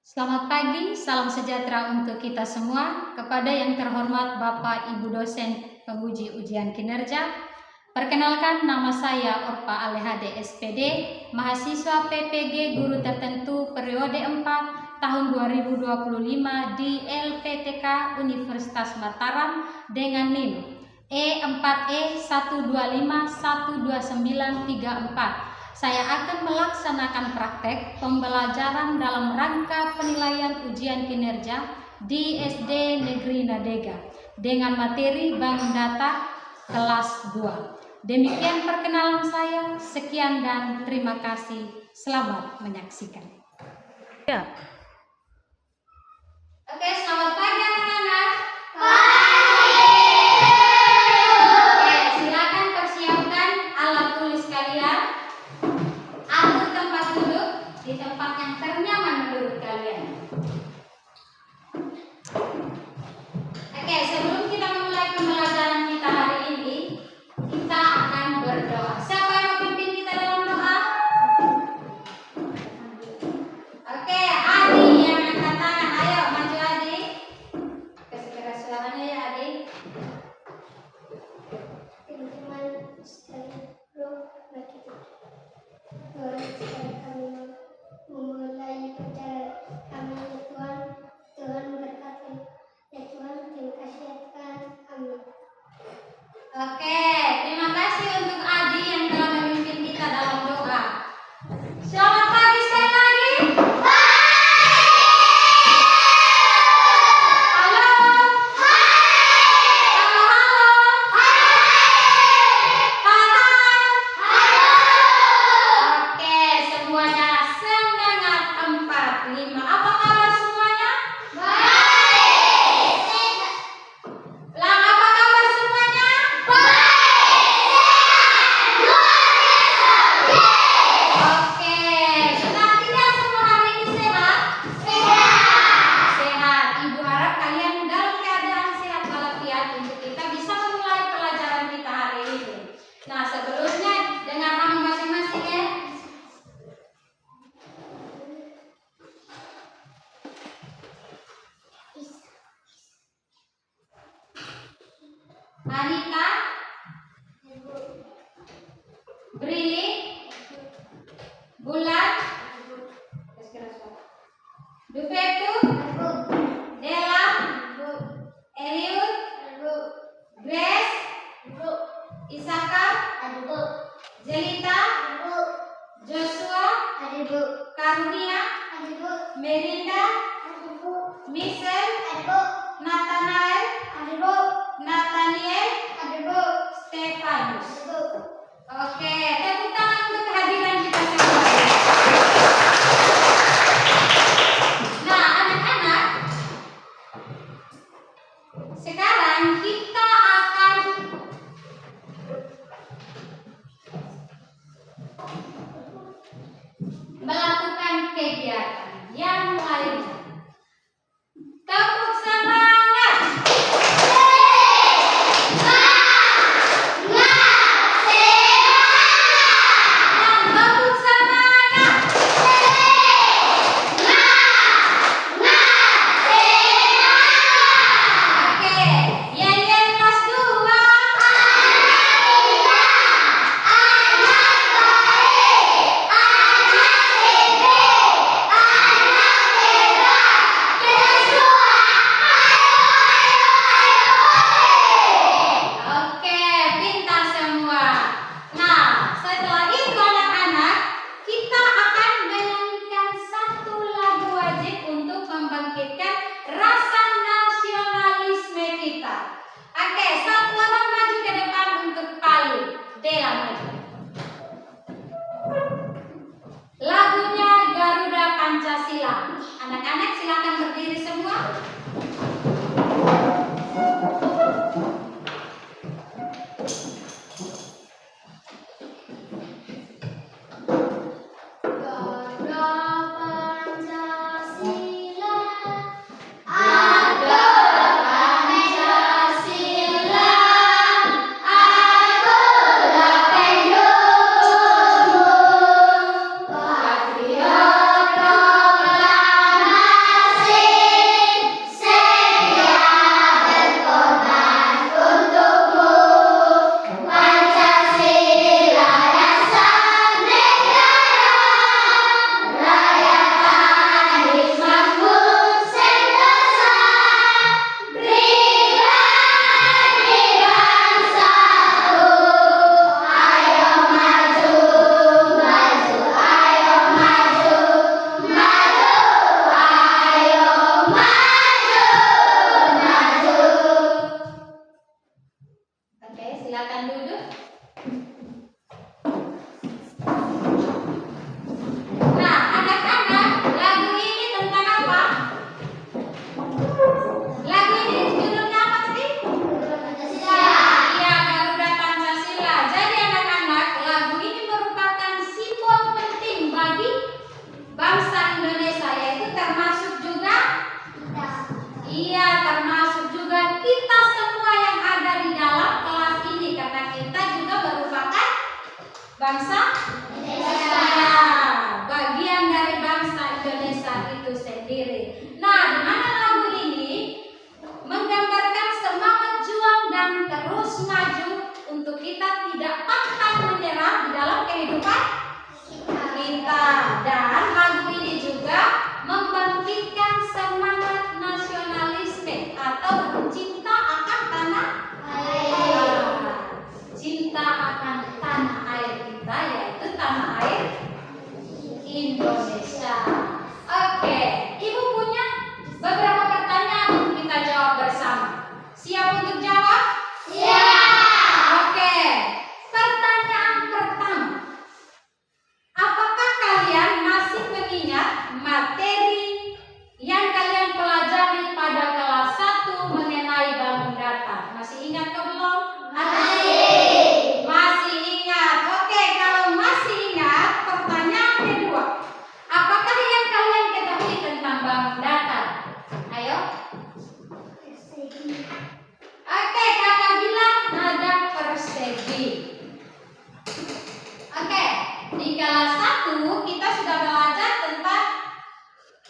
Selamat pagi, salam sejahtera untuk kita semua. Kepada yang terhormat Bapak Ibu dosen penguji ujian kinerja, perkenalkan nama saya Orpa Alehade SPD, mahasiswa PPG Guru Tertentu periode 4 tahun 2025 di LPTK Universitas Mataram dengan NIM E4E125-12934. Saya akan melaksanakan praktek pembelajaran dalam rangka penilaian ujian kinerja di SD Negeri Nadega dengan materi Bank Data kelas 2. Demikian perkenalan saya. Sekian dan terima kasih. Selamat menyaksikan. Ya. Oke, selamat pagi anak-anak. Oke, silakan persiapkan alat tulis kalian. Atur tempat duduk di tempat yang ternyaman menurut kalian. Oke, sebelum kita memulai pembelajaran kita hari ini, kita akan berdoa. Siapa yang mau pimpin kita dalam doa? Oke, Adi yang angkat tangan. Ayo maju Adi. Kasih keras suaranya ya Adi. Teman-teman sekalian, Tuhan sekali kami memulai perjalanan kami ya Tuhan. Tuhan berkati ya Tuhan, terima kasih ya Tuhan. Amin. Oke, terima kasih untuk Adi yang telah memimpin kita dalam doa. Selamat pagi sekali lagi. Halo. Halo. Oke, semuanya semangat 4, 5. Apa kabar semuanya? Baik. Lang, apa kabar semuanya? Oke, senang tidak semua hari ini sehat? Sehat. Ibu harap kalian dalam keadaan sehat walafiat untuk kita bisa memulai pelajaran kita hari ini. Nah, sebelumnya dengan nama masing-masing ya. Anita, Brili, Bulan, Dufetu, Dela, Eliud, Grace, Isaka, Jelita, Joshua, Karunia, Merinda, Michelle, Nathanael, Nathaniel, Stefanus. Oke, tepuk tangan untuk kehadiran kita semua. Nah, anak-anak, sekarang kita akan melakukan kegiatan yang lainnya. Tepuk semangat. Dan tepuk semangat. Oke, yang kelas 2. Oke, pintar semua. Nah, setelah itu anak-anak, kita akan menyanyikan satu lagu wajib untuk membangkitkan rasa nasionalisme kita. Oke, satu abang maju ke depan untuk palu. Dela maju. Lagunya Garuda Pancasila. Anak-anak silakan berdiri semua. Garuda Pancasila, Patriot proklamator. Iya, termasuk juga kita semua yang ada di dalam kelas ini, karena kita juga merupakan bangsa Indonesia, bagian dari bangsa Indonesia itu sendiri. Nah, di mana lagu ini menggambarkan semangat juang dan terus maju untuk kita tidak pantang menyerah di dalam kehidupan kita. Dan lagu ini juga membangkitkan semangat nasionalisme atau cinta akan tanah air. Cinta akan tanah air kita, yaitu tanah air Indonesia. Oke, Ibu punya beberapa pertanyaan untuk kita jawab bersama. Siap untuk jawab? Siap. Oke, pertanyaan pertama. Apakah kalian masih mengingat materi yang kalian pelajari pada kelas 1 mengenai bangun data? Masih ingat atau belum? Masih ingat. Oke, kalau masih ingat, pertanyaan kedua. Apakah yang kalian ketahui tentang bangun data? Ayo. Oke, kakak bilang ada persegi. Oke, di kelas 1 kita sudah belajar tentang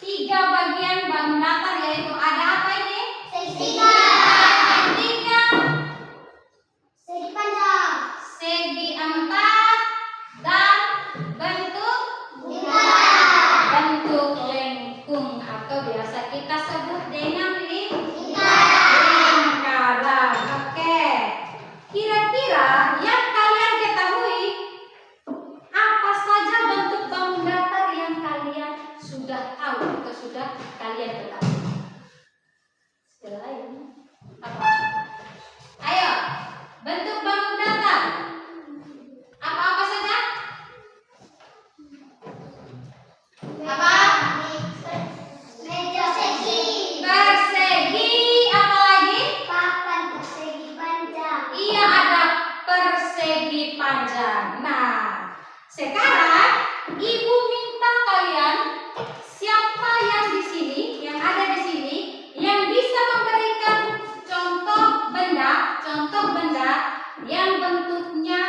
3 bagian bangun datar, yaitu ada apa ini? Segitiga, Segi panjang, segi empat, dan bentuk lengkung atau biasa kita sebut dengan lingkaran. Oke, kira-kira yang kalian ketahui apa saja bentuk bangun datar yang kalian sudah tahu atau sudah kalian ketahui? Selain apa? Ayo, bentuk bangun datar apa-apa saja? Apa? meja segi, Persegi, apa lagi? papan persegi panjang, Iya, ada persegi panjang. Nah, sekarang Ibu minta kalian, siapa yang di sini, yang ada di sini, yang bisa memberikan contoh benda yang bentuknya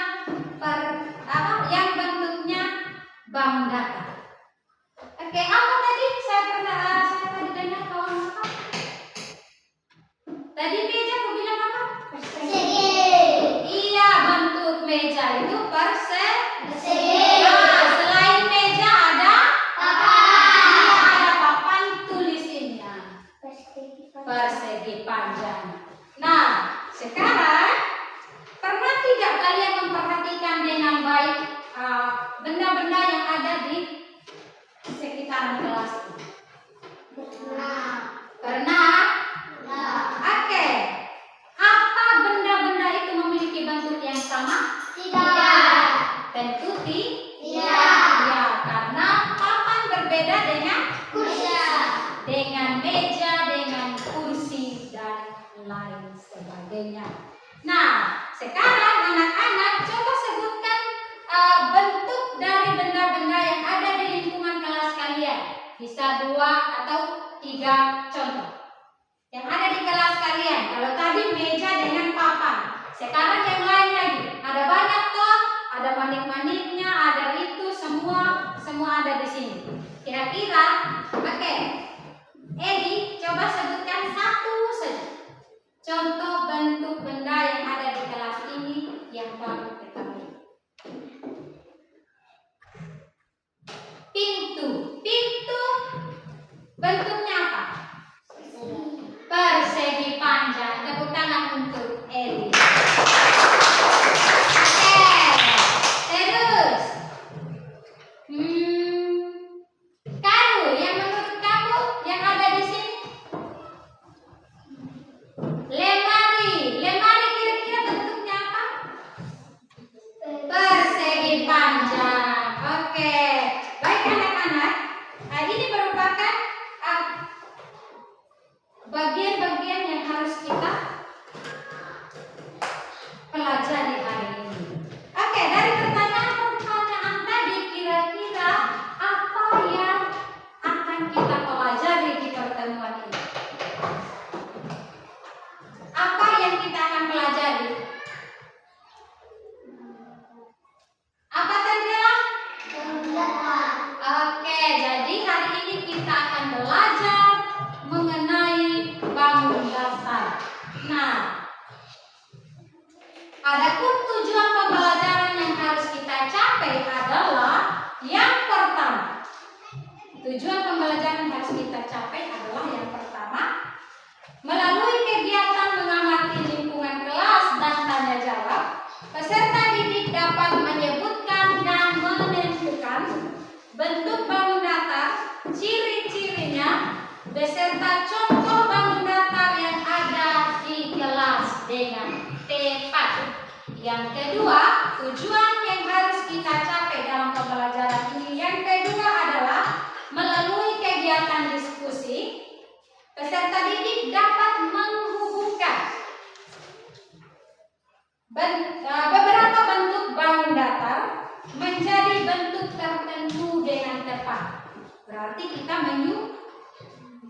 yang bentuknya bangun datar. Oke, apa tadi? Saya tadi dengar kawan apa? Tadi meja aku bilang apa? persegi, Iya, bentuk meja itu persegi. persegi, Nah, selain meja ada papan, iya, ada papan tulisinnya. persegi panjang, Persegi panjang. Nah, sekarang pernah tidak kalian memperhatikan dengan baik benda-benda yang ada di sekitaran kelas ini? Pernah? Oke. Apa benda-benda itu memiliki bentuk yang sama? tidak, Tentu tidak, ya, karena papan berbeda dengan kursi, meja, dengan kursi dan lain sebagainya. Nah, sekarang anak-anak coba sebutkan bentuk dari benda-benda yang ada di lingkungan kelas kalian. Bisa 2 atau 3 contoh yang ada di kelas kalian. Kalau tadi meja dengan papan, sekarang yang lain lagi. Ada banyak toh, ada manik-maniknya, ada itu, semua ada di sini. Kira-kira, oke. Edi, coba sebutkan satu saja contoh bentuk benda yang ada di kelas ini yang kamu ketahui. Pintu bentuknya apa? Persegi panjang. Tepuk tangan untuk Edi. Oke, terus kamu, yang menurut kamu yang ada di sini? Lemari kira-kira bentuknya apa? Persegi panjang. Oke, baik anak-anak. Ini merupakan bagian-bagian yang harus kita pelajari hari ini. Oke, dari pertanyaan tadi, kira-kira apa yang akan kita pelajari di pertemuan ini? ini kita akan belajar mengenai bangun datar. Nah, adapun tujuan pembelajaran yang harus kita capai adalah yang pertama. Tujuan pembelajaran yang harus kita capai adalah yang pertama, melalui kegiatan mengamati lingkungan kelas dan tanya jawab, peserta didik dapat menyebutkan dan menentukan bentuk bangun datar, ciri-cirinya, beserta contoh bangun datar yang ada di kelas dengan tepat. Yang kedua, tujuan yang harus kita capai dalam pembelajaran ini yang kedua adalah melalui kegiatan diskusi, peserta didik dapat menghubungkan beberapa bentuk bangun datar menjadi bentuk tertentu dengan tepat. Berarti kita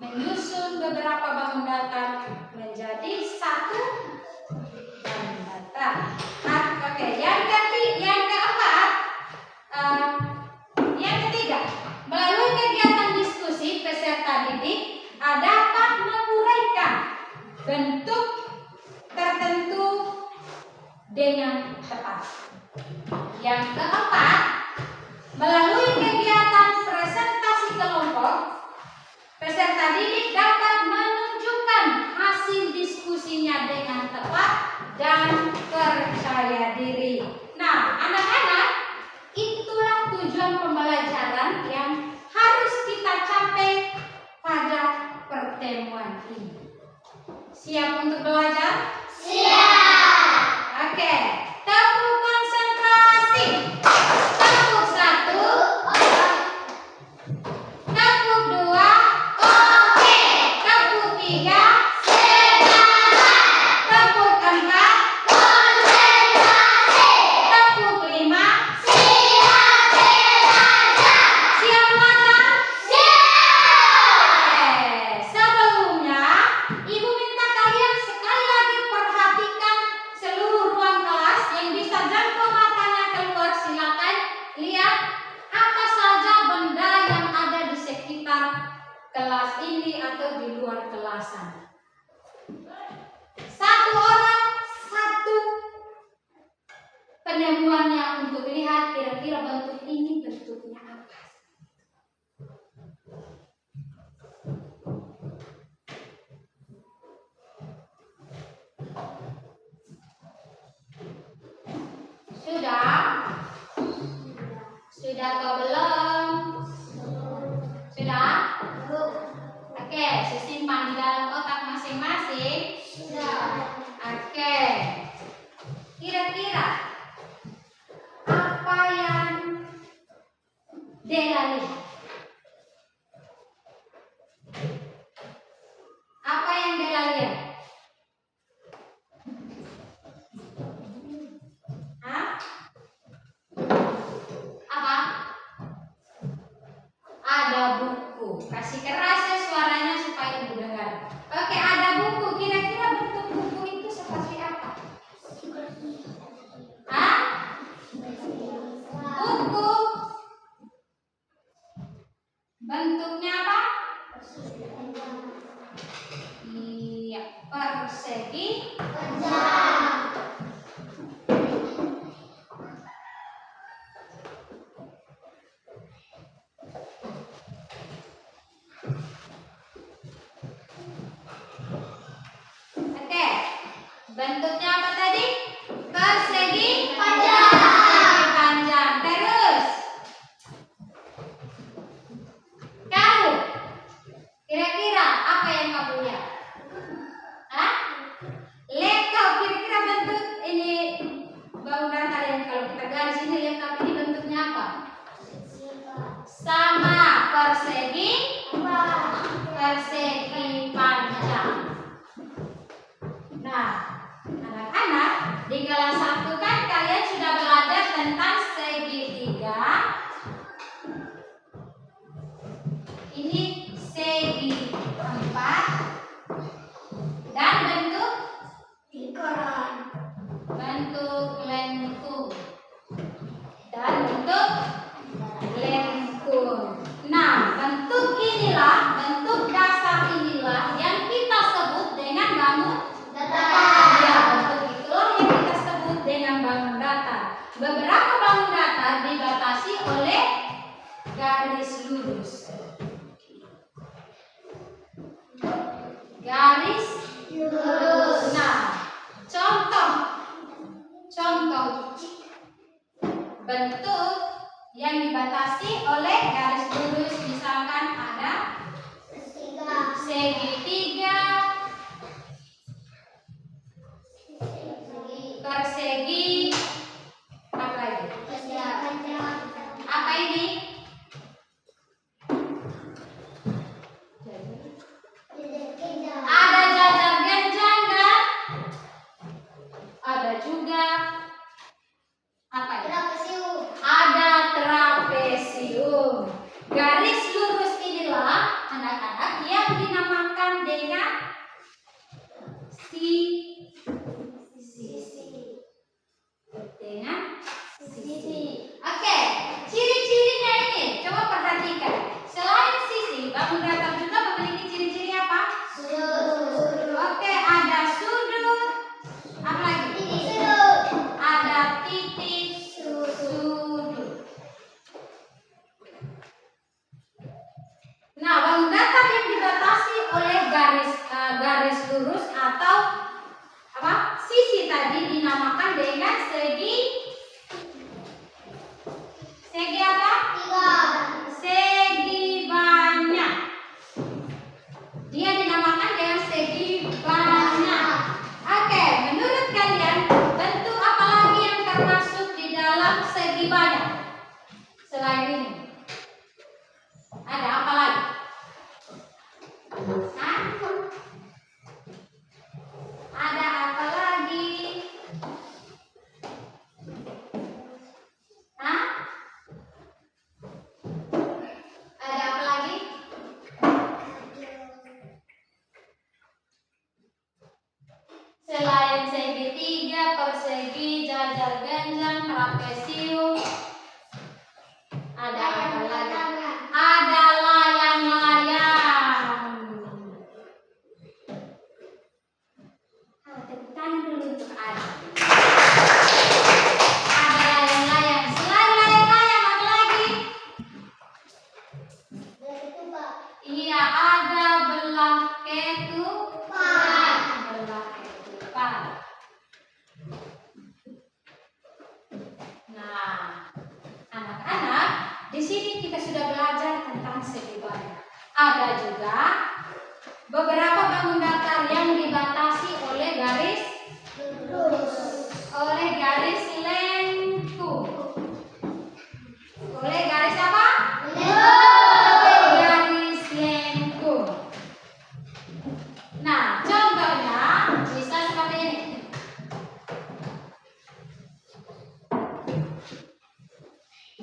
menyusun beberapa bangun datar menjadi satu bangun datar. Oke, yang keempat, yang ketiga, melalui kegiatan diskusi peserta didik dapat menguraikan bentuk tertentu dengan tepat. Yang keempat, melalui kegiatan presentasi kelompok, peserta didik dapat menunjukkan hasil diskusinya dengan tepat dan percaya diri. Nah, anak-anak, itulah tujuan pembelajaran yang harus kita capai pada pertemuan ini. Siap untuk belajar? Siap. Oke, tepuk konsentrasi. Tepuk 1, tepuk 2, oke. Tepuk 3, semangat. Tepuk 4, konsentrasi. Tepuk 5, siap belajar. Siap belajar? Siap. Sebelumnya, Ibu minta kalian sekali lagi perhatikan seluruh ruang kelas. Yang bisa jangkau matanya keluar, silakan lihat apa saja benda yang ada di sekitar kelas ini atau di luar kelas sana. Satu orang, satu penemuannya untuk lihat kira-kira bentuk ini bentuknya apa. Sudah? Sudah atau belum? Sudah? Oke, simpan di dalam otak masing-masing. Sudah. Oke. Kira-kira apa yang Dela lihat? Apa yang Dela lihat? Hah? Apa? Ada buku. Kasih keras ya suaranya supaya Ibu dengar. Oke, ada buku. Kira-kira bentuk buku itu seperti apa? Hah? Buku. Bentuknya apa? Iya, persegi. Oke, bentuknya apa tadi? Persegi panjang. Persegi panjang. Terus, kamu kira-kira apa yang kamu lihat? Hah? Lekau, kira-kira bentuk ini bangun datar yang kalau kita garis ini lekau ini bentuknya apa? Sama, persegi panjang. Nah, anak-anak, garis lurus. Nah, contoh bentuk yang dibatasi oleh garis lurus, misalkan ada segitiga, persegi, apa lagi? Apa ini? Ada jajar genjang dan ada juga apa ya? Ada trapesium. Garis lurus inilah anak-anak yang dinamakan dengan sisi. Oke, ciri-cirinya ini coba perhatikan. Selain sisi, bangun datar juga memiliki ciri-ciri apa? Oke, ada sudut. Apa lagi? Ada titik sudut. Nah, bangun datar yang dibatasi oleh garis lurus atau apa? Sisi tadi dinamakan dengan segi apa? Segi banyak. Dia dinamakan dengan segi banyak. Oke, menurut kalian bentuk apa lagi yang termasuk di dalam segi banyak? Selain ini, ada apa lagi? Hah? Ada apa lagi? Hah? Ada apa lagi? Selain segitiga, persegi, jajar genjang, trapesium, ada apa lagi? Ada layang-layang. Tepuk tangan dulu untuk ada. Ada layang-layang. Selain layang-layang apa lagi? Iya, ada belah ketupat. Nah, anak-anak, di sini kita sudah belajar tentang segi banyak. Ada juga beberapa bangun datar yang dibatasi oleh garis lengkung. Oleh garis apa? Garis lengkung. Nah, contohnya bisa seperti ini.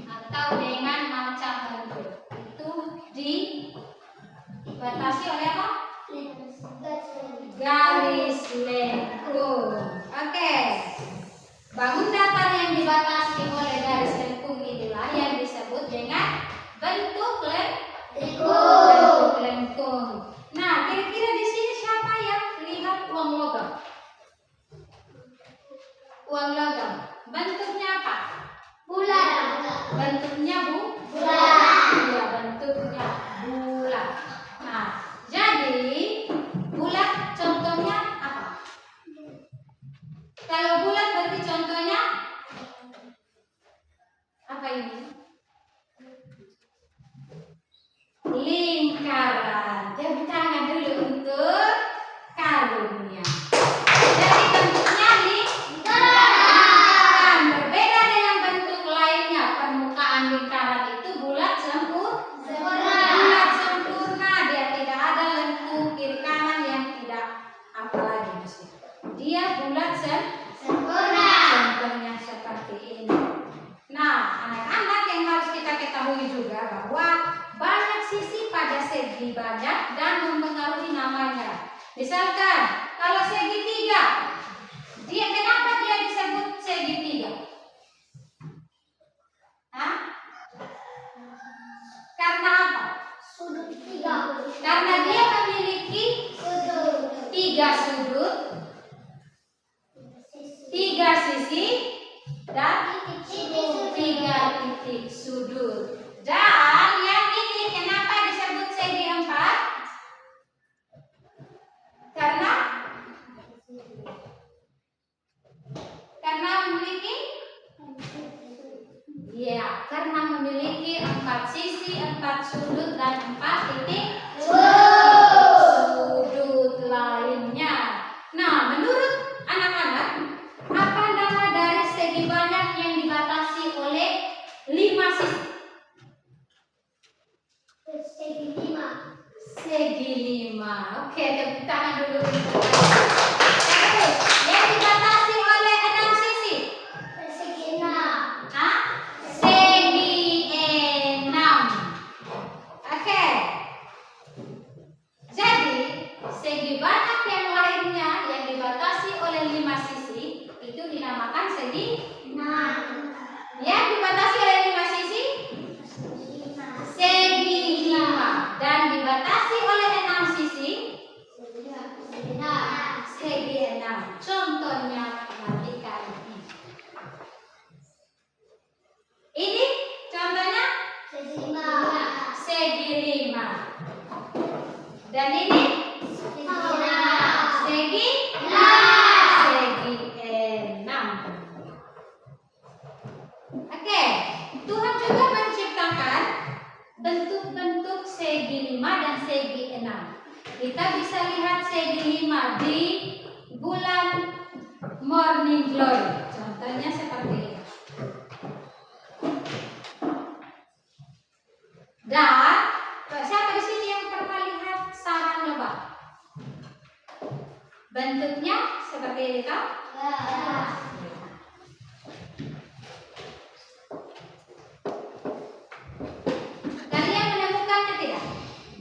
Atau dengan macam bentuk. Itu dibatasi oleh apa? Garis lengkung. Oke. Bangun datar yang dibatasi oleh garis lengkung inilah yang disebut dengan bentuk lengkung. Nah, kira-kira di sini siapa yang lihat uang logam? Uang logam. Bentuknya apa? Bulat. Bentuknya bulat. Iya, bentuknya bulat. Nah, jadi bulat contohnya apa? Kalau bulat berarti contohnya apa ini? Lingkaran. Tepuk tangan dulu untuk Karunia. Jadi bentuknya lingkaran. Berbeda dengan bentuk lainnya. Permukaan lingkaran itu bulat sempurna. Dia tidak ada lengkung kiri kanan yang tidak apa lagi mesti. Dia bulat sempurna. Contohnya seperti ini. Nah, anak-anak yang harus kita ketahui juga bahwa banyak sisi pada segi banyak dan mempengaruhi namanya. Misalkan kalau segitiga, kenapa dia disebut segitiga? Hah? Karena apa? Sudut tiga. Karena dia memiliki tiga sudut, tiga sisi, dan tiga titik sudut. Dan yang ini kenapa disebut segi empat? sudut dan 4 titik sudut lainnya. Nah, menurut anak-anak, apa nama dari segi banyak yang dibatasi oleh 5 sisi? Segi 5. Segi 5. Oke, tepuk tangan dulu. Terus, yang dibatasi oleh 6 sisi? Segi 6. Hah? Segi 6. Oke. Jadi, segi banyak yang lainnya yang dibatasi oleh 5 sisi itu dinamakan segi 6. yang dibatasi oleh 5 sisi segi 5 dan dibatasi oleh 6 sisi segi 6. Contohnya perhatikan ini contohnya Segi 5. segi 5 dan ini Segi 6. segi segi 6. Oke, Tuhan juga menciptakan bentuk-bentuk segi 5 dan segi 6. Kita bisa lihat segi 5 di bulan morning glory. Contohnya seperti ini. Dan siapa di sini yang pernah lihat sarang lebah? Bentuknya seperti ini kan? Kalian menemukannya tidak?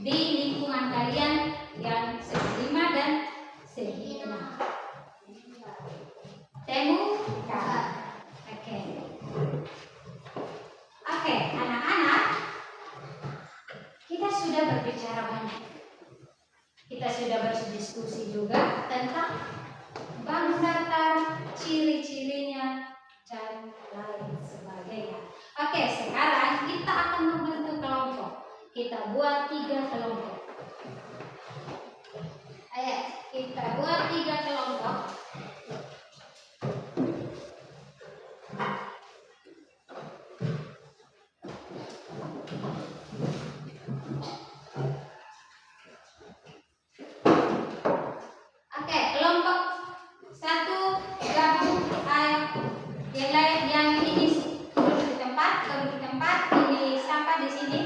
Di lingkungan kalian yang segi 5 dan segi 6. Temukan. Oke. Oke, anak-anak, kita sudah berbicara banyak. Kita sudah berdiskusi juga tentang bangun datar, ciri-cirinya, dan lain sebagainya. Oke, sekarang kita akan membentuk kelompok. Kita buat 3 kelompok. Ayo, kita buat 3 kelompok. Oke, kelompok 1 gabung, yang lain yang ini duduk di tempat, ini siapa di sini?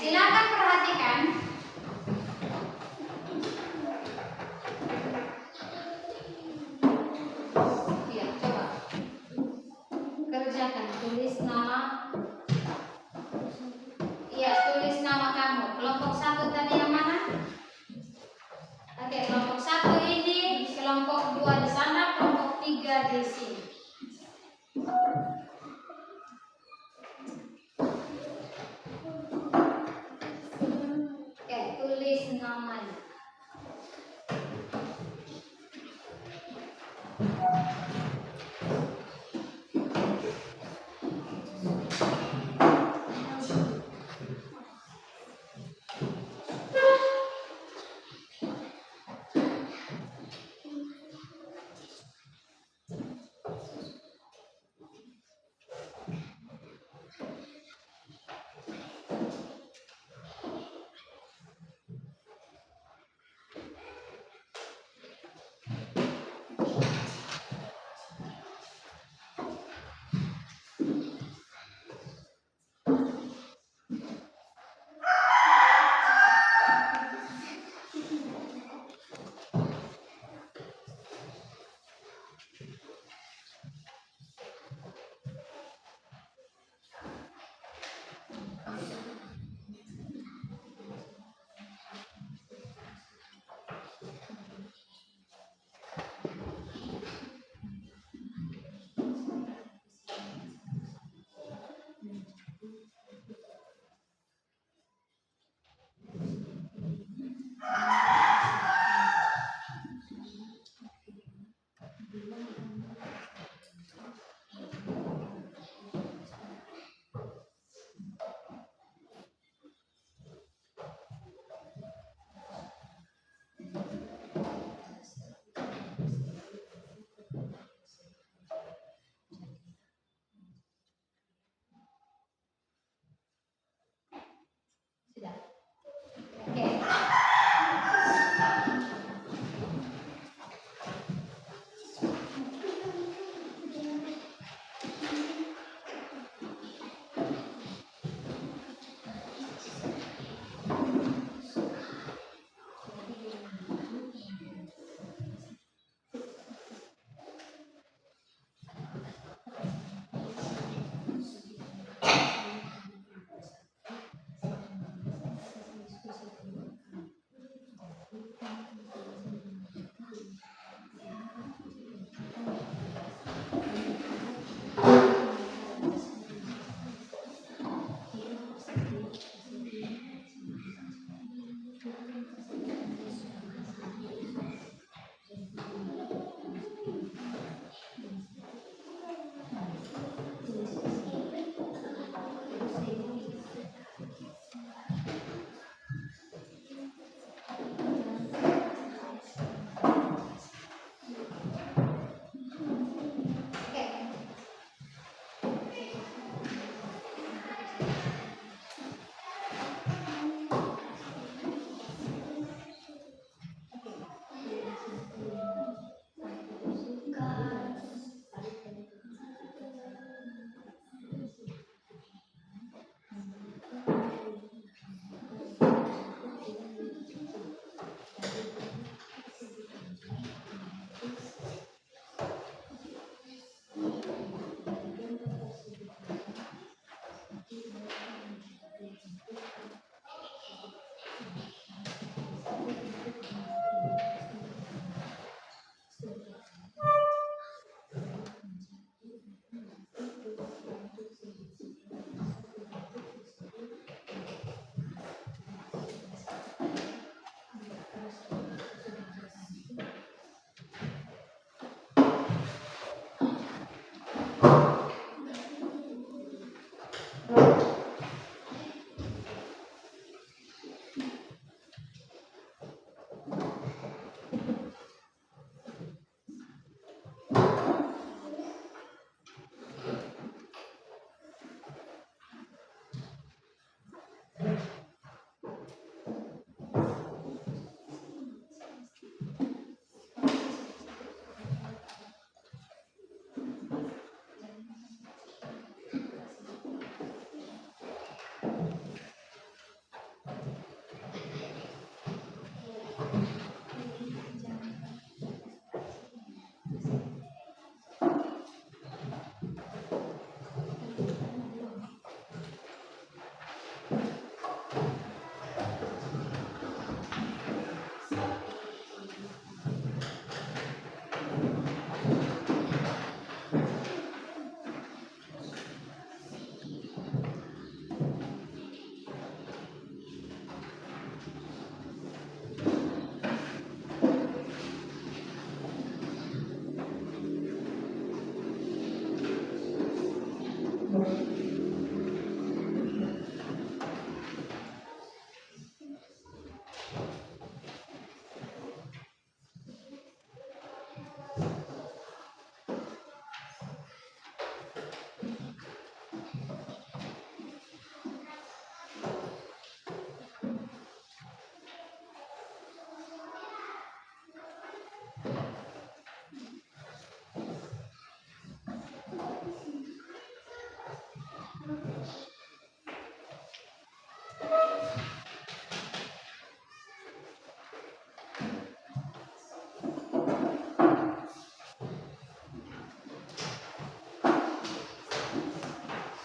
silakan perhatikan. Iya, coba kerjakan, tulis nama. Iya, tulis nama kamu. Kelompok 1 tadi yang mana? Oke, kelompok 1 ini, kelompok 2 di sana, kelompok 3 di sini.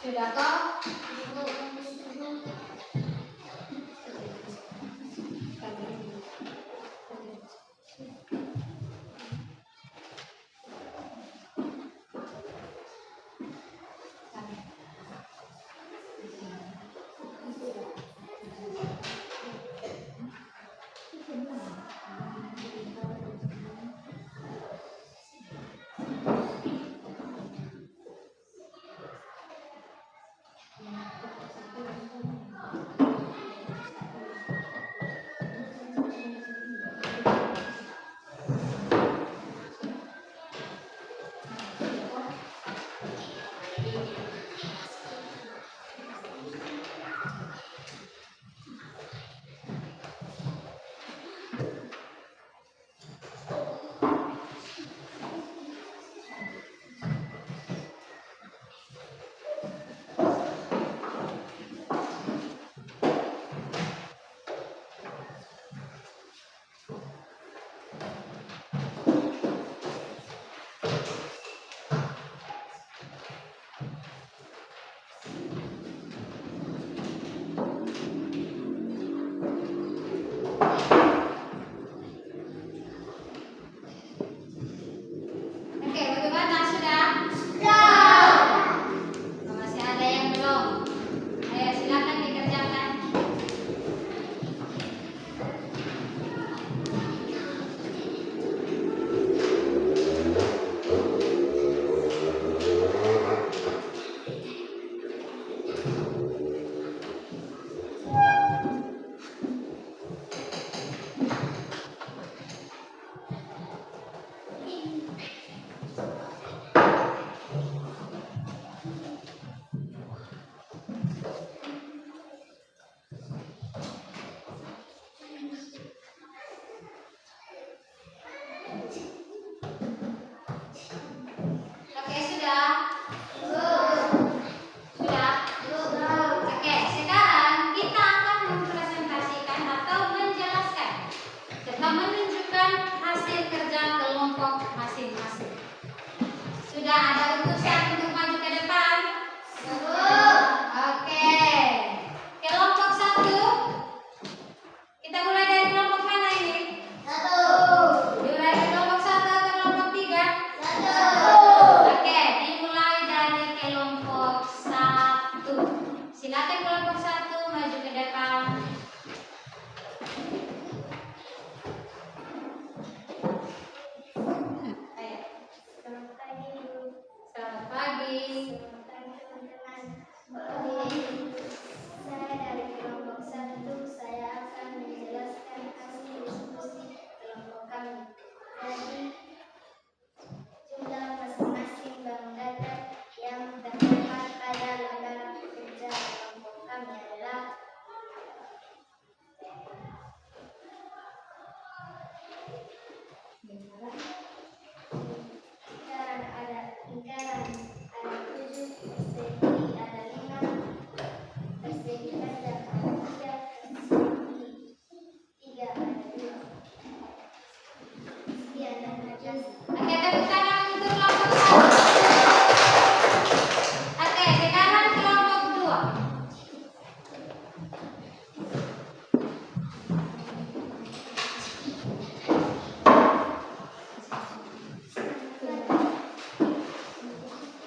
Sudah kok? Oke, bagaimana sudah? Oh, masih ada yang belum. Ayo silakan dikerjakan. Oke, sudah? Sudah? Oke, sekarang kita akan mempresentasikan atau menjelaskan serta menunjukkan hasil kerja kelompok masing-masing. Sudah ada utusan untuk maju ke depan? Oke. Kelompok 1. Kita mulai dari kelompok mana ini? Dimulai dari kelompok 1 atau kelompok 3? Oke, dimulai dari kelompok 1. Silakan kelompok 1 maju ke depan. Ayo. Selamat pagi, Bu. Selamat pagi. Selamat pagi, teman-teman. Saya dari kelompok 1. Saya akan menjelaskan hasil diskusi kelompok kami. Jadi, jumlah masing-masing bank data yang terdapat pada lembar kerja kelompok kami adalah lingkaran ada 7, persegi ada 5, persegi panjang ada 3, persegi 3 ada 2. Sekian dan terima kasih. Oke, tepuk tangan untuk kelompok 1. Oke, sekarang kelompok 2.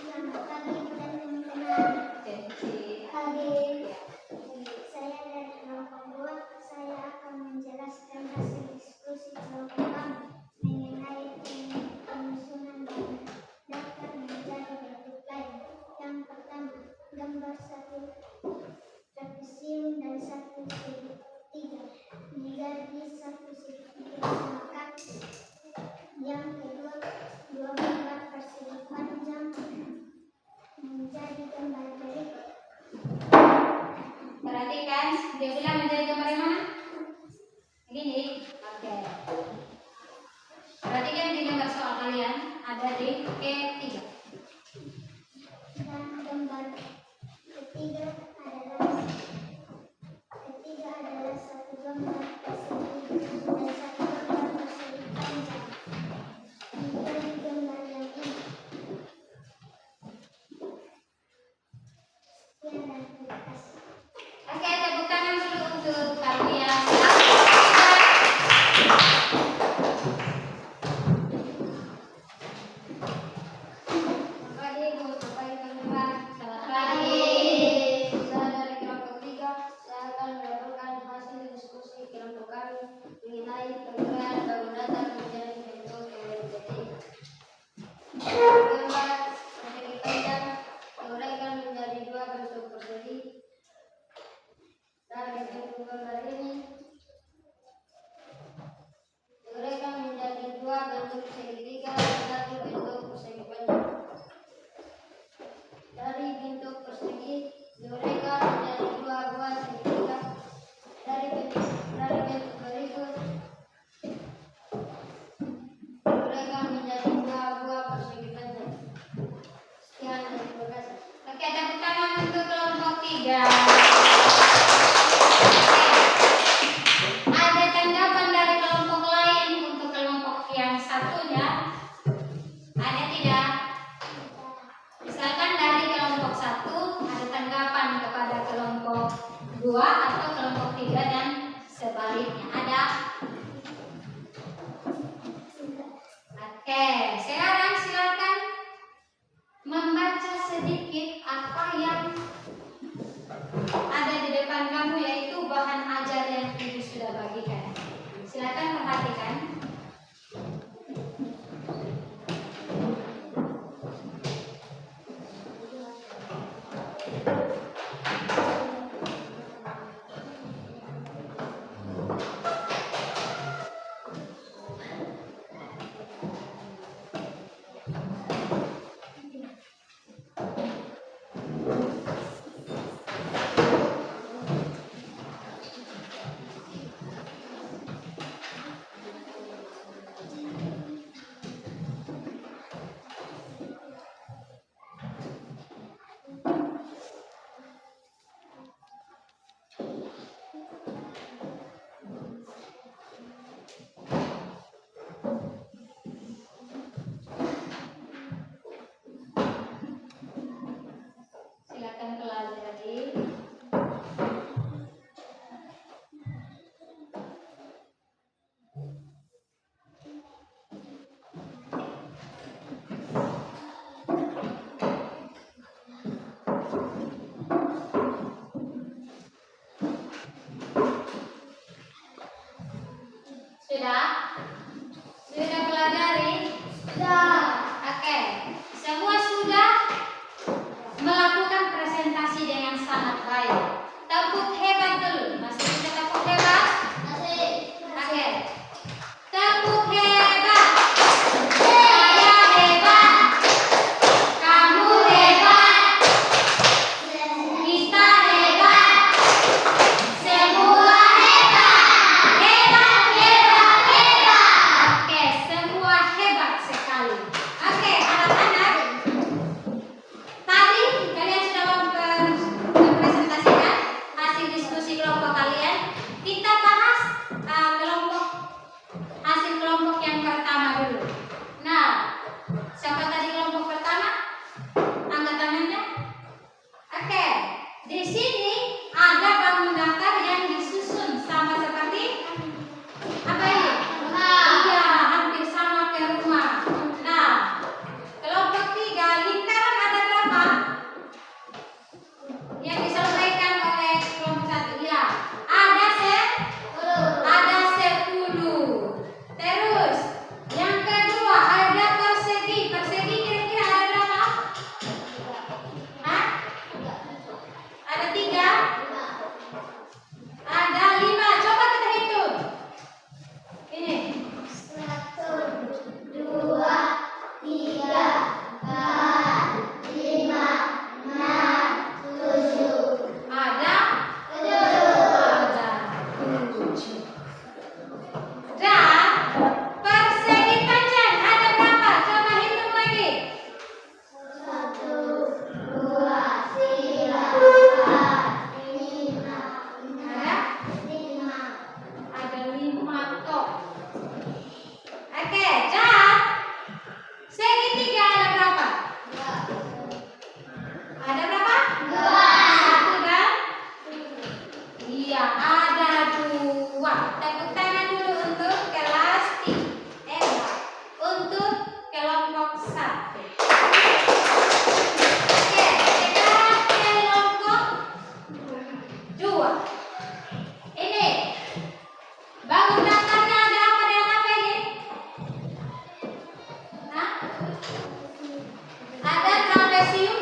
Selamat pagi teman-teman. Pagi. Saya dari kelompok 2. Saya akan menjelaskan hasil diskusi kelompok kami mengenai penyusunan data menjadi bentuk lain. Yang pertama, gambar 1 trapesium dan 1 segitiga digaris 1 segitiga samakan. Yang kedua, 2 gambar persegi panjang menjadi gambar berikut. Perhatikan, dia bilang menjadi gambar yang mana? Begini. Oke. Perhatikan di gambar soal kalian ada di ketiga. Dan gambar ketiga adalah satu gambar persegi dan 1 gambar persegi panjang menjadi gambar yang ini. Sekian dan terima kasih. Oke, tepuk tangan dulu untuk kalian. Selamat pagi Bu, selamat pagi teman-teman. Selamat pagi. Saya dari kelompok 3. Saya akan melaporkan hasil diskusi kelompok kami mengenai penggunaan bangun datar menjadi bentuk KWPT. Gambar persegi panjang diuraikan menjadi 2 bentuk persegi. Dari bentuk gambar ini diuraikan menjadi 2 bentuk segitiga dan 1 bentuk persegi panjang. Dari bentuk persegi diuraikan menjadi 2 buah segitiga. Dari bentuk berikut diuraikan menjadi 2 buah persegi panjang. Sekian dan terima kasih. Oke, tepuk tangan untuk kelompok 3. Ada tanggapan dari kelompok lain untuk kelompok yang satunya? Ada tidak? Misalkan dari kelompok 1 ada tanggapan kepada kelompok 2 atau kelompok 3 dan sebaliknya. Ada? Oke, sekarang silakan membaca sedikit apa yang ada di depan kamu, yaitu bahan ajar yang Ibu sudah bagikan. Silakan perhatikan.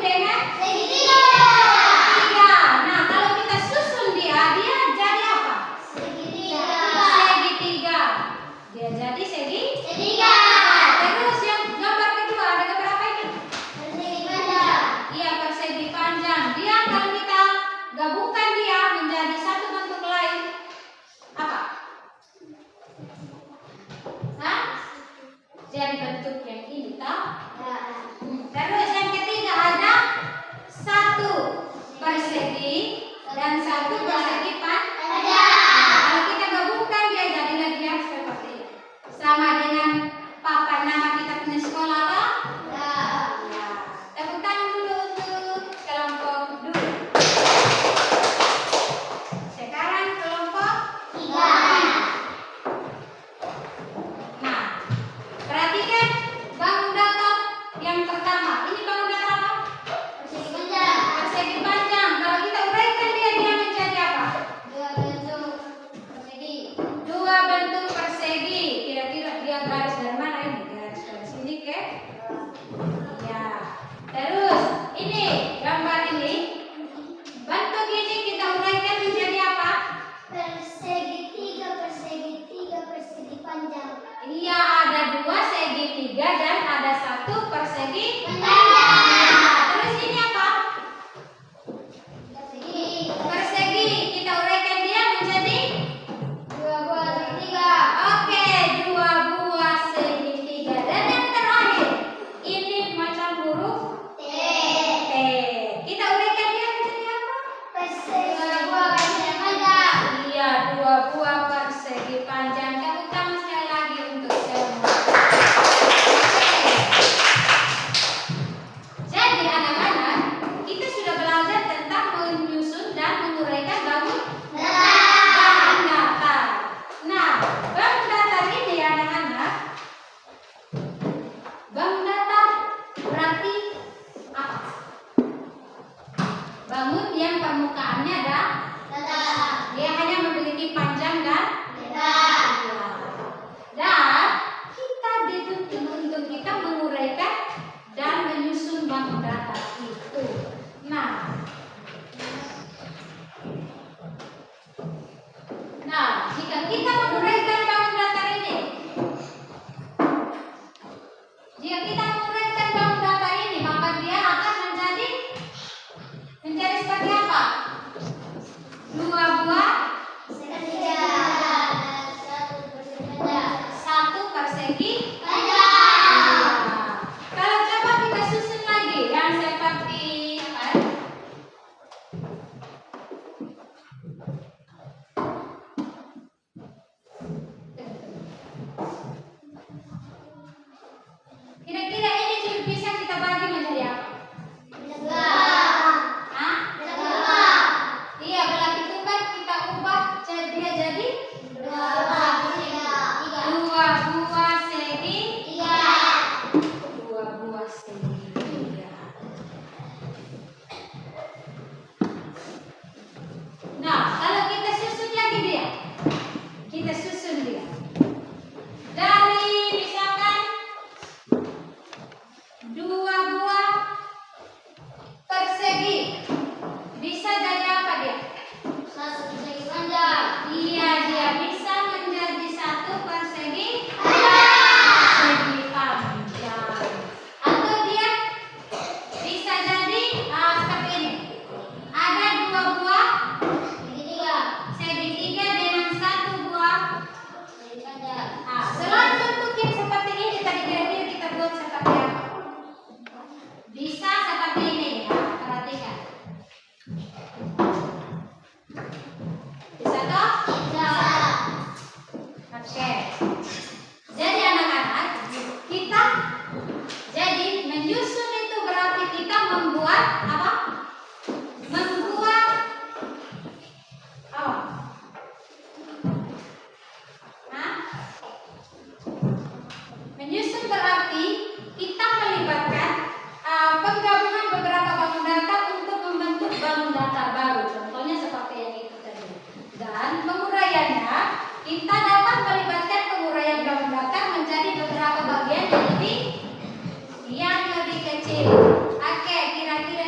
dengan Segitiga. tiga. Nah, kalau kita susun dia jadi apa? Segitiga. Segitiga. Dia jadi Segitiga. Terus yang gambar kedua ada gambar apa ini? Persegi panjang. Iya, persegi panjang. Dia kalau kita gabungkan dia menjadi satu bentuk lain, apa? Hah? Jadi bentuk yang ini, toh? Terus yang ketiga ada satu persegi dan satu persegi panjang. Kalau kita gabungkan dia jadi lagi yang seperti ini. Sama dengan papan nama kita punya sekolah, toh? Ya. Tepuk tangan dulu untuk kelompok dulu. Sekarang kelompok Tiga. Nah, perhatikan bangun datar yang pertama. Ini bangun datar apa? Persegi panjang. Persegi panjang. Kalau kita uraikan dia menjadi apa? Dua bentuk persegi. Dua bentuk persegi. Kira-kira dia garis dari mana ini? Garis dari sini ke? Ya. Terus ini gambar ini. Bentuk ini kita uraikan menjadi apa? Persegi tiga, persegi panjang. Iya, ada dua segitiga dan ada satu persegi Panjang. Nah, terus ini apa? Persegi. Persegi. Kita uraikan dia menjadi Dua buah segitiga. oke, dua buah segitiga. Dan yang terakhir, ini macam huruf T. T. Kita uraikan dia menjadi apa? Persegi. Dua buah persegi panjang. Iya, dua buah persegi panjang. Tepuk tangan sekali lagi untuk semua. Jadi anak-anak, kita sudah belajar tentang menyusun dan menguraikan bangun datar. Nah, bangun datar ini anak-anak, bangun datar berarti apa? Bangun yang permukaannya ada, dia hanya memiliki panjang dan lebar. Dan kita dituntut untuk kita menguraikan dan menyusun bangun datar itu. Nah, jika kita menguraikan bangun datar ini, maka dia akan menjadi seperti apa? Dua buah, Segitiga. Satu persegi panjang. satu persegi. Panjang. Kalau coba kita susun lagi yang seperti apa? Kira-kira ini bisa kita bagi menjadi apa? Dua. Hah? Dua. Iya, belaki tunggal kita ubah dia jadi Dua buah persegi. Tiga. dua buah segi. Tiga. Dua buah segitiga. Nah, kalau kita susun lagi dia, dari misalkan dua buah persegi, bisa jadi apa dia? Satu persegi panjang. Iya, dia bisa menjadi satu persegi Panjang. panjang. Atau dia bisa jadi seperti ini. Ada dua buah Segitiga. segitiga dengan satu buah. Persegi panjang. Selain bentuk yang seperti ini tadi kira-kira kita buat seperti apa? Bisa seperti ini ya, perhatikan. Bisa toh? Bisa. Oke. Jadi anak-anak, kita jadi menyusun itu berarti kita membuat apa? Membuat apa? Hah? Menyusun berarti kita melibatkan penggabungan beberapa bangun datar untuk membentuk bangun datar baru. Contohnya seperti yang itu tadi. Dan penguraiannya kita dapat melibatkan penguraian bangun datar menjadi beberapa bagian yang lebih kecil. Oke, kira-kira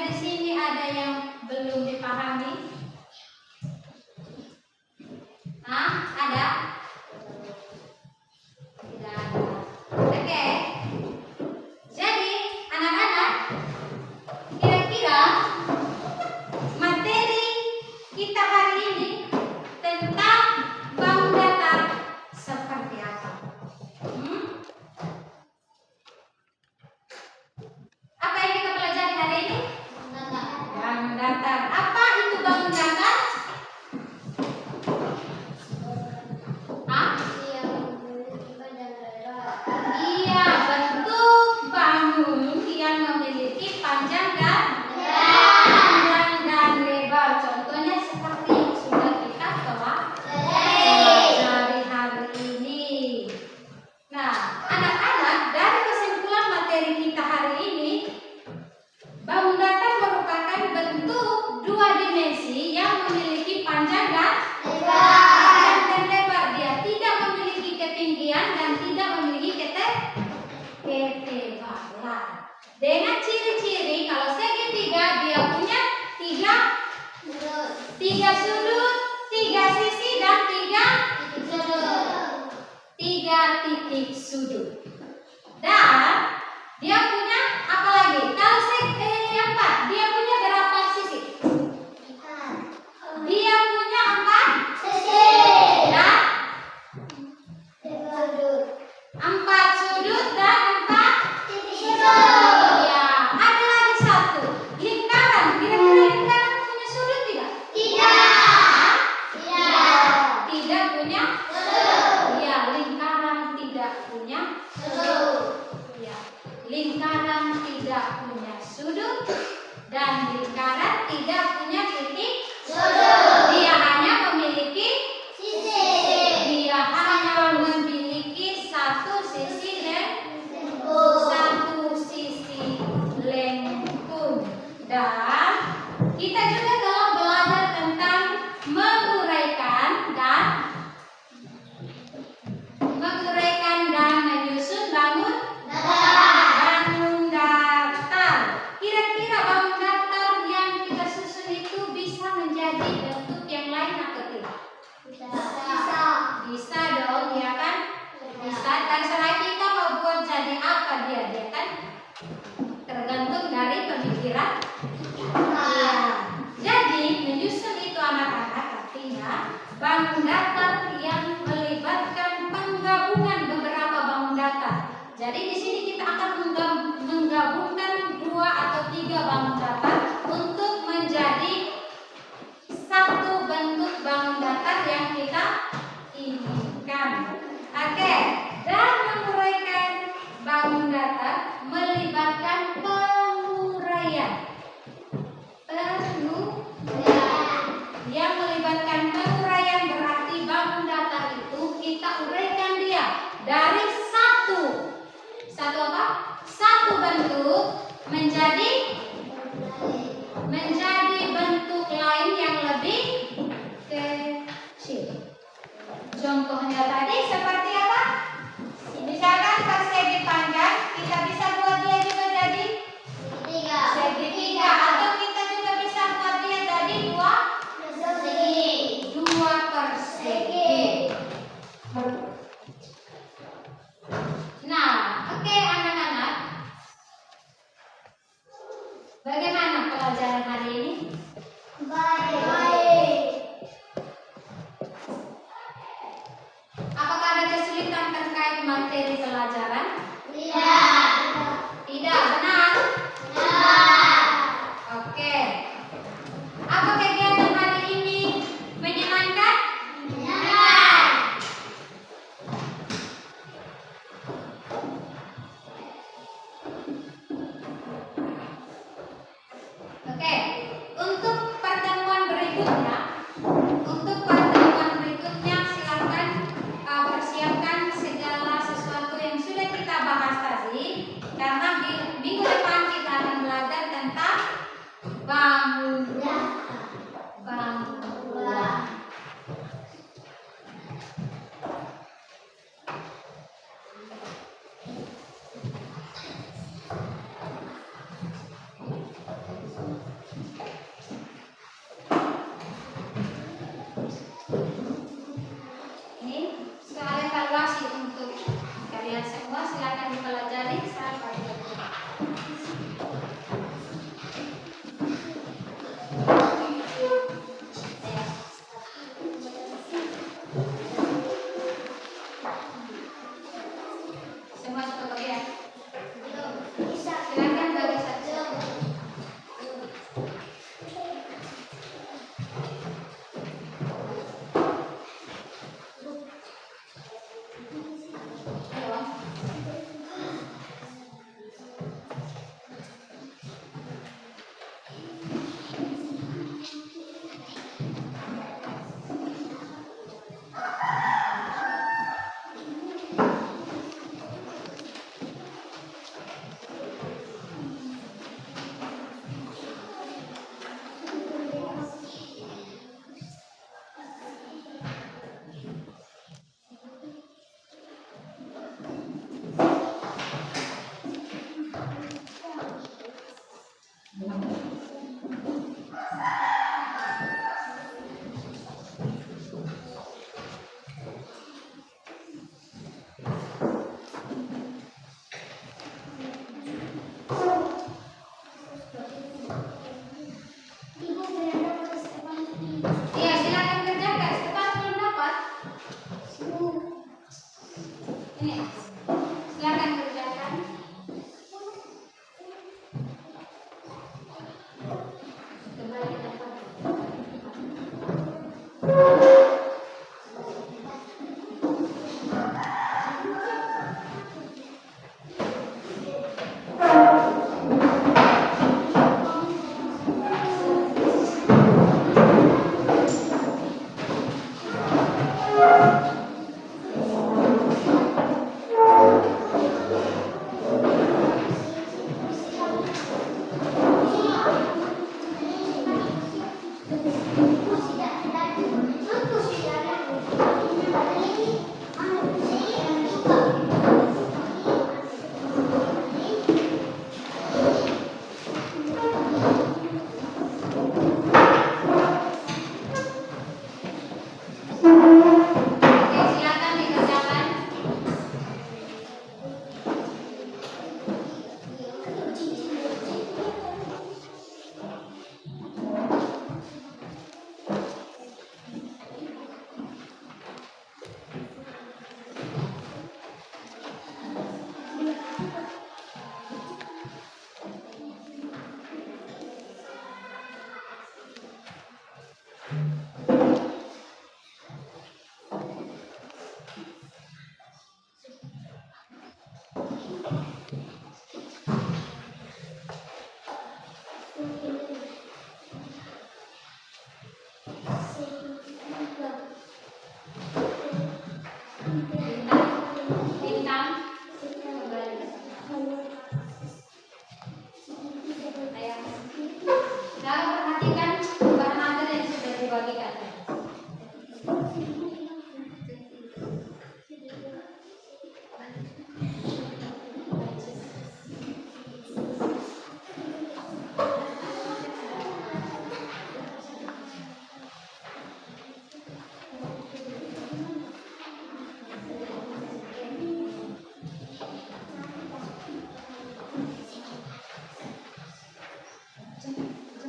Kita juga telah belajar tentang menguraikan dan menyusun bangun datar. Kira-kira bangun datar yang kita susun itu bisa menjadi bentuk yang lain atau tidak? Bisa dong, ya kan? Bisa. Terserah kita mau buat jadi apa dia kan? Tergantung dari pemikiran. Iya. Jadi menyusun itu anak-anak artinya bangun datar yang melibatkan penggabungan beberapa bangun datar. Jadi di sini kita akan menggabungkan 2 atau 3 bangun datar untuk menjadi satu bentuk bangun datar yang kita inginkan. Oke, dan menguraikan bangun datar melibatkan penguraian. Yang melibatkan penguraian berarti bangun datar itu kita uraikan dia dari satu apa? Satu bentuk menjadi bentuk lain yang lebih kecil. Contohnya tadi seperti apa? Misalkan persegi panjang, kita bisa buat dia juga jadi segitiga, atau kita juga bisa buat dia jadi 2 persegi. Nah, oke anak-anak, bagaimana pelajaran hari ini? Baik. Apakah ada kesulitan terkait materi pelajaran? Tidak. Tidak, benar? Oke. Apa kegiatan hari ini menyenangkan? Oke. Untuk pertemuan berikutnya silakan persiapkan segala sesuatu yang sudah kita bahas tadi, karena minggu depan kita akan belajar tentang bangun. Ini soal evaluasi untuk kalian semua, silakan dipelajari sampai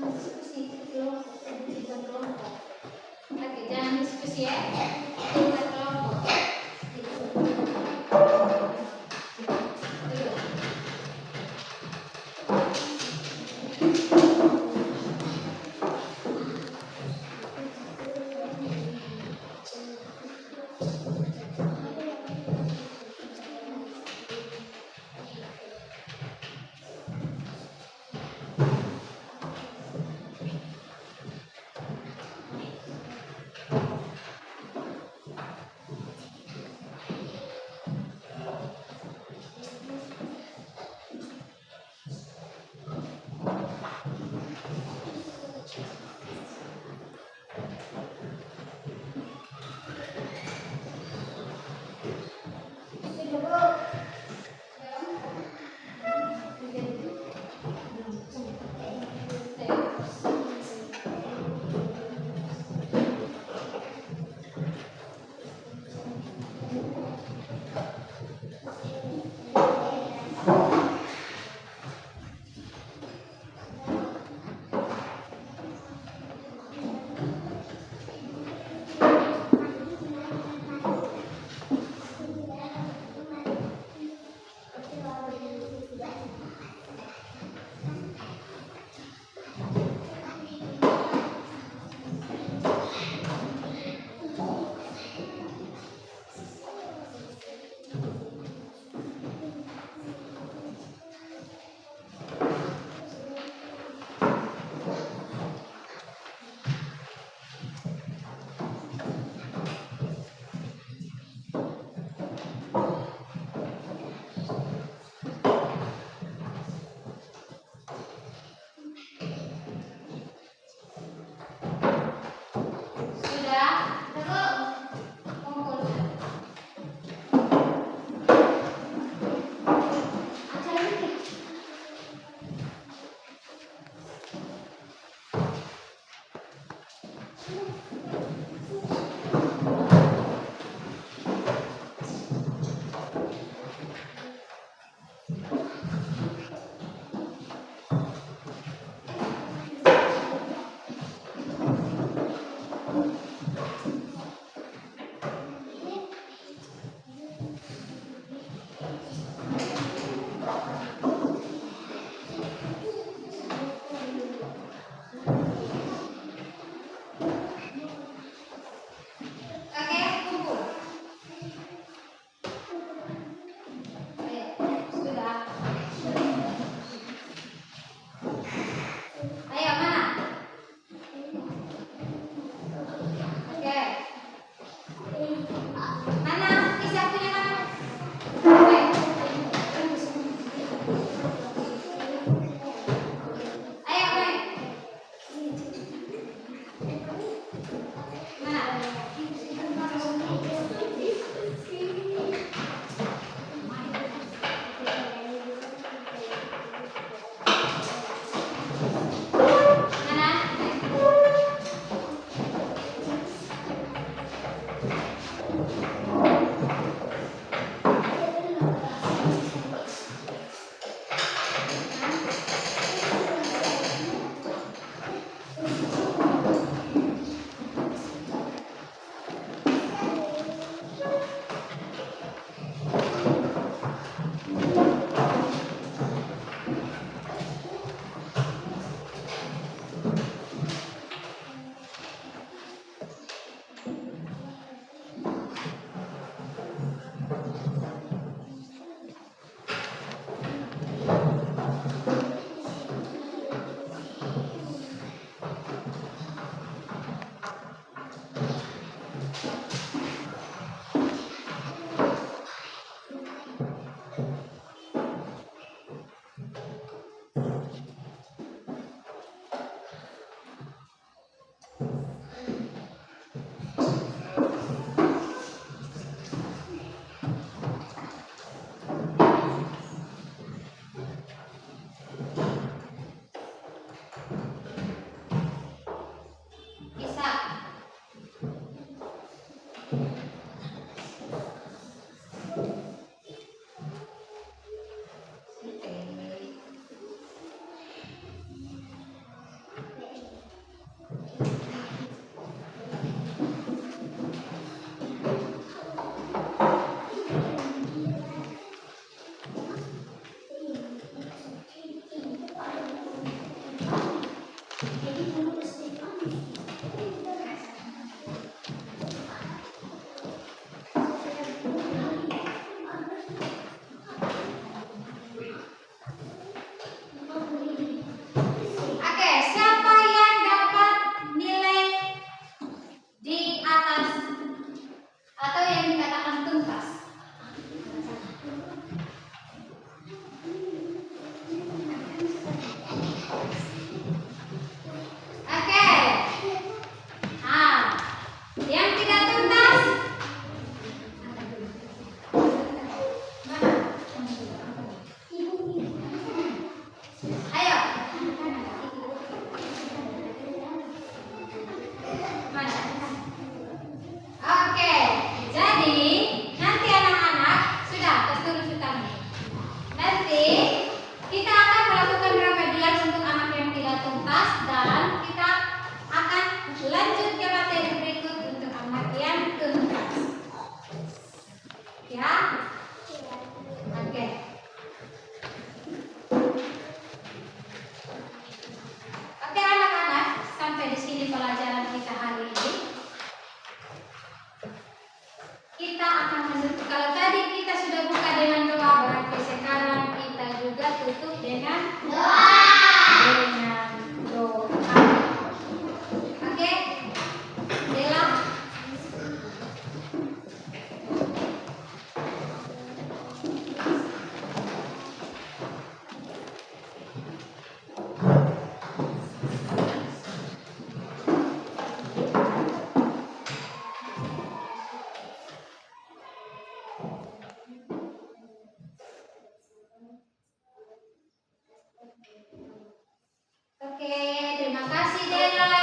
diskusi kelompok, bukan kelompok. Oke, jangan diskusi ya. Itu bukan kelompok. Mana? Oke, jadi nanti anak-anak sudah tertulis utangnya. Nanti kita akan melakukan remedial untuk anak yang tidak tuntas dan kita akan lanjut ke materi berikut untuk anak yang tuntas. Ya? Oke. Oke anak-anak, sampai di sini pelajaran kita hari ini. Kita akan menutup. Kalau tadi kita sudah buka dengan doa, berarti sekarang kita juga tutup dengan doa. Dengan doa. Oke? Bella. Oke, terima kasih Dela.